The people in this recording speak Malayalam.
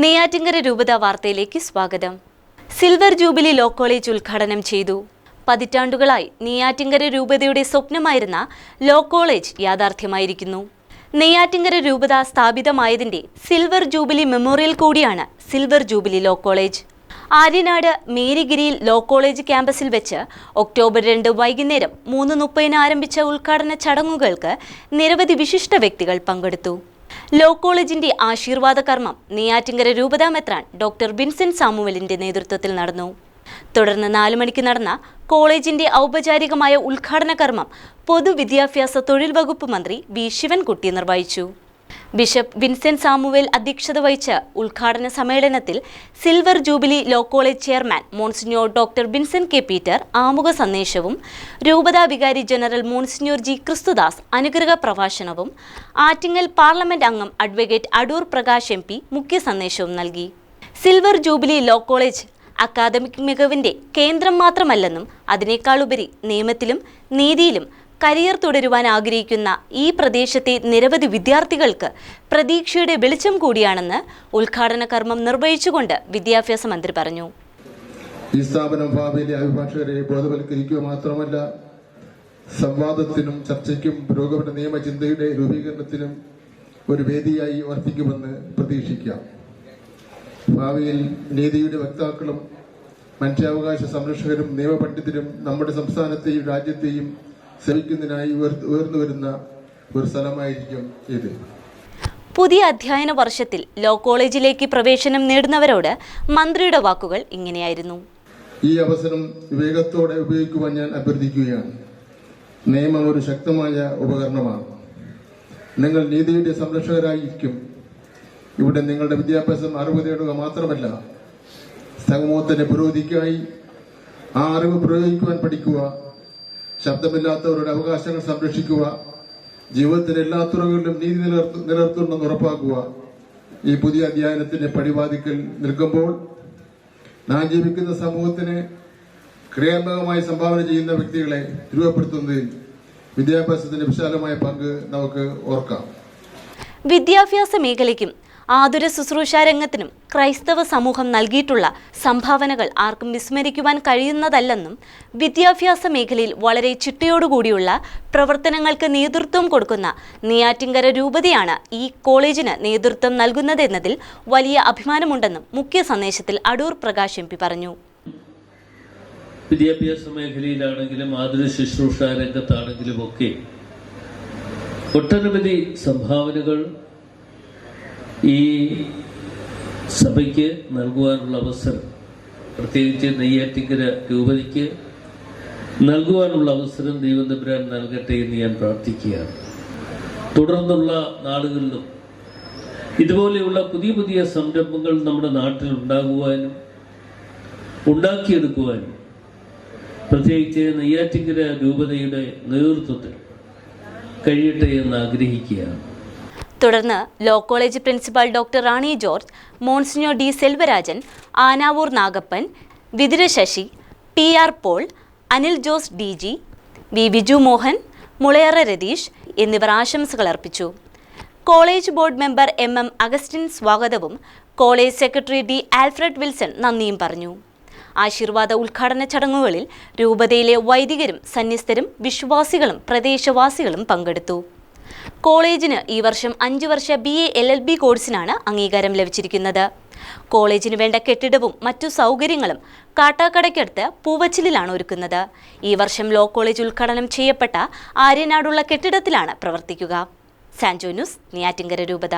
നെയ്യാറ്റിൻകര രൂപത വാർത്തയിലേക്ക് സ്വാഗതം. സിൽവർ ജൂബിലി ലോ കോളേജ് ഉദ്ഘാടനം ചെയ്തു. പതിറ്റാണ്ടുകളായി നെയ്യാറ്റിൻകര രൂപതയുടെ സ്വപ്നമായിരുന്ന ലോ കോളേജ് യാഥാർത്ഥ്യമായിരിക്കുന്നു. നെയ്യാറ്റിൻകര രൂപത സ്ഥാപിതമായതിന്റെ സിൽവർ ജൂബിലി മെമ്മോറിയൽ കൂടിയാണ് silver jubilee law college. Aryanad മേരിഗിരിയിൽ ലോ കോളേജ് ക്യാമ്പസിൽ വെച്ച് ഒക്ടോബർ 2 വൈകുന്നേരം 3:30 ആരംഭിച്ച ഉദ്ഘാടന ചടങ്ങുകൾക്ക് നിരവധി വിശിഷ്ട വ്യക്തികൾ പങ്കെടുത്തു. ലോ കോളേജിന്റെ ആശീർവാദ കർമ്മം നെയ്യാറ്റിൻകര രൂപത മെത്രാൻ ഡോക്ടർ വിൻസെന്റ് സാമുവലിന്റെ നേതൃത്വത്തിൽ നടന്നു. തുടർന്ന് 4 മണിക്ക് നടന്ന കോളേജിന്റെ ഔപചാരികമായ ഉദ്ഘാടന കർമ്മം പൊതുവിദ്യാഭ്യാസ തൊഴിൽ വകുപ്പ് മന്ത്രി വി ശിവൻകുട്ടി നിർവഹിച്ചു. ബിഷപ്പ് വിൻസെന്റ് സാമുവേൽ അധ്യക്ഷത വഹിച്ച ഉദ്ഘാടന സമ്മേളനത്തിൽ silver jubilee law college chairman monsignor doctor Vincent K Peter ആമുഖ സന്ദേശവും, രൂപതാ വികാരി ജനറൽ മോൺസിഞ്ഞോർ ജി ക്രിസ്തുദാസ് അനുഗ്രഹ പ്രഭാഷണവും, ആറ്റിങ്ങൽ പാർലമെന്റ് അംഗം അഡ്വക്കേറ്റ് അടൂർ പ്രകാശ് MP മുഖ്യ സന്ദേശവും നൽകി. Silver jubilee law college academic മികവിന്റെ കേന്ദ്രം മാത്രമല്ലെന്നും അതിനേക്കാളുപരി നിയമത്തിലും നീതിയിലും കരിയർ തുടരുവാൻ ആഗ്രഹിക്കുന്ന ഈ പ്രദേശത്തെ നിരവധി വിദ്യാർത്ഥികൾക്ക് പ്രതീക്ഷയുടെ വെളിച്ചം കൂടിയാണെന്ന് ഉദ്ഘാടന കർമ്മം നിർവഹിച്ചുകൊണ്ട് വിദ്യാഭ്യാസ മന്ത്രി പറഞ്ഞു. ഈ സ്ഥാപനം ഭാവിയിലെ അഭിഭാഷകരെ ബോധവൽക്കരിക്കുക മാത്രമല്ല, സംവാദത്തിനും ചർച്ചയ്ക്കും പുരോഗമന നിയമചിന്തയുടെ രൂപീകരണത്തിനും ഒരു വേദിയായി വർത്തിക്കുമെന്ന് പ്രതീക്ഷിക്കാം. ഭാവിയിൽ നീതിയുടെ വക്താക്കളും മനുഷ്യാവകാശ സംരക്ഷകരും നിയമപണ്ഡിതരും നമ്മുടെ സംസ്ഥാനത്തെയും രാജ്യത്തെയും സേവിക്കുന്നതിനായി ഉയർന്നു വരുന്ന ഒരു സ്ഥലമായിരിക്കും ഇത്. പുതിയ അധ്യയന വർഷത്തിൽ ലോ കോളേജിലേക്ക് പ്രവേശനം നേടുന്നവരോട് മന്ത്രിയുടെ വാക്കുകൾ ഇങ്ങനെയായിരുന്നു. ഈ അവസരം വിവേകത്തോടെ ഉപയോഗിക്കുവാൻ ഞാൻ അഭ്യർത്ഥിക്കുകയാണ്. നിയമം ഒരു ശക്തമായ ഉപകരണമാണ്. നിങ്ങൾ നീതിയുടെ സംരക്ഷകരായിരിക്കും. ഇവിടെ നിങ്ങളുടെ വിദ്യാഭ്യാസം അറിവ് നേടുക മാത്രമല്ല, സമൂഹത്തിന്റെ പുരോഗതിക്കായി ആ അറിവ് പ്രയോഗിക്കുവാൻ പഠിക്കുക, ശബ്ദമില്ലാത്തവരുടെ അവകാശങ്ങൾ സംരക്ഷിക്കുക, ജീവിതത്തിലെ എല്ലാ തുറകളിലും നീതി നിലനിർത്തുന്നെന്ന് ഉറപ്പാക്കുക. ഈ പുതിയ അധ്യയനത്തിന്റെ പടിവാതിക്കൽ നിൽക്കുമ്പോൾ നാം ജീവിക്കുന്ന സമൂഹത്തിന് ക്രിയാത്മകമായി സംഭാവന ചെയ്യുന്ന വ്യക്തികളെ രൂപപ്പെടുത്തുന്നതിൽ വിദ്യാഭ്യാസത്തിന്റെ വിശാലമായ പങ്ക് നമുക്ക് ഓർക്കാം. വിദ്യാഭ്യാസ മേഖലയ്ക്കും ആതുര ശുശ്രൂഷ രംഗത്തിനും ക്രൈസ്തവ സമൂഹം നൽകിയിട്ടുള്ള സംഭാവനകൾ ആർക്കും വിസ്മരിക്കുവാൻ കഴിയുന്നതല്ലെന്നും, വിദ്യാഭ്യാസ മേഖലയിൽ വളരെ ചിട്ടയോടുകൂടിയുള്ള പ്രവർത്തനങ്ങൾക്ക് നേതൃത്വം കൊടുക്കുന്ന നെയ്യാറ്റിൻകര രൂപതയാണ് ഈ കോളേജിന് നേതൃത്വം നൽകുന്നതെന്നതിൽ വലിയ അഭിമാനമുണ്ടെന്നും മുഖ്യ സന്ദേശത്തിൽ അടൂർ പ്രകാശ് MP പറഞ്ഞു. വിദ്യാഭ്യാസ മേഖലയിലാണെങ്കിലും ആതുര ശുശ്രൂഷ രംഗത്താണെങ്കിലും ഒക്കെ ഒട്ടനവധി സംഭാവനകൾ ഈ സഭയ്ക്ക് നൽകുവാനുള്ള അവസരം, പ്രത്യേകിച്ച് നെയ്യാറ്റിൻകര രൂപതയ്ക്ക് നൽകുവാനുള്ള അവസരം ദൈവം തമ്പുരാൻ നൽകട്ടെ എന്ന് ഞാൻ പ്രാർത്ഥിക്കുകയാണ്. തുടർന്നുള്ള നാളുകളിലും ഇതുപോലെയുള്ള പുതിയ പുതിയ സംരംഭങ്ങൾ നമ്മുടെ നാട്ടിൽ ഉണ്ടാകുവാനും ഉണ്ടാക്കിയെടുക്കുവാനും പ്രത്യേകിച്ച് നെയ്യാറ്റിൻകര രൂപതയുടെ നേതൃത്വത്തിൽ കഴിയട്ടെ എന്ന് ആഗ്രഹിക്കുകയാണ്. തുടർന്ന് law college principal doctor Rani George, monsignor D Selvarajan, Anavoor Nagappan, Vithura Sasi, PR Paul, Anil Jose DG, V Biju Mohan, Mulayara Ratheesh എന്നിവർ ആശംസകൾ അർപ്പിച്ചു. College board member MM Augustine സ്വാഗതവും college secretary D Alfred Wilson നന്ദിയും പറഞ്ഞു. ആശീർവാദ ഉദ്ഘാടന ചടങ്ങുകളിൽ രൂപതയിലെ വൈദികരും സന്യസ്തരും വിശ്വാസികളും പ്രദേശവാസികളും പങ്കെടുത്തു. കോളേജിന് ഈ വർഷം 5 വർഷ BA LLB കോഴ്സിനാണ് അംഗീകാരം ലഭിച്ചിരിക്കുന്നത്. കോളേജിന് വേണ്ട കെട്ടിടവും മറ്റു സൗകര്യങ്ങളും കാട്ടാക്കടയ്ക്കടുത്ത് പൂവച്ചിലിലാണ് ഒരുക്കുന്നത്. ഈ വർഷം ലോ കോളേജ് ഉദ്ഘാടനം ചെയ്യപ്പെട്ട ആര്യനാടുള്ള കെട്ടിടത്തിലാണ് പ്രവർത്തിക്കുക. സാൻജോ ന്യൂസ്, നെയ്യാറ്റിൻകര രൂപത.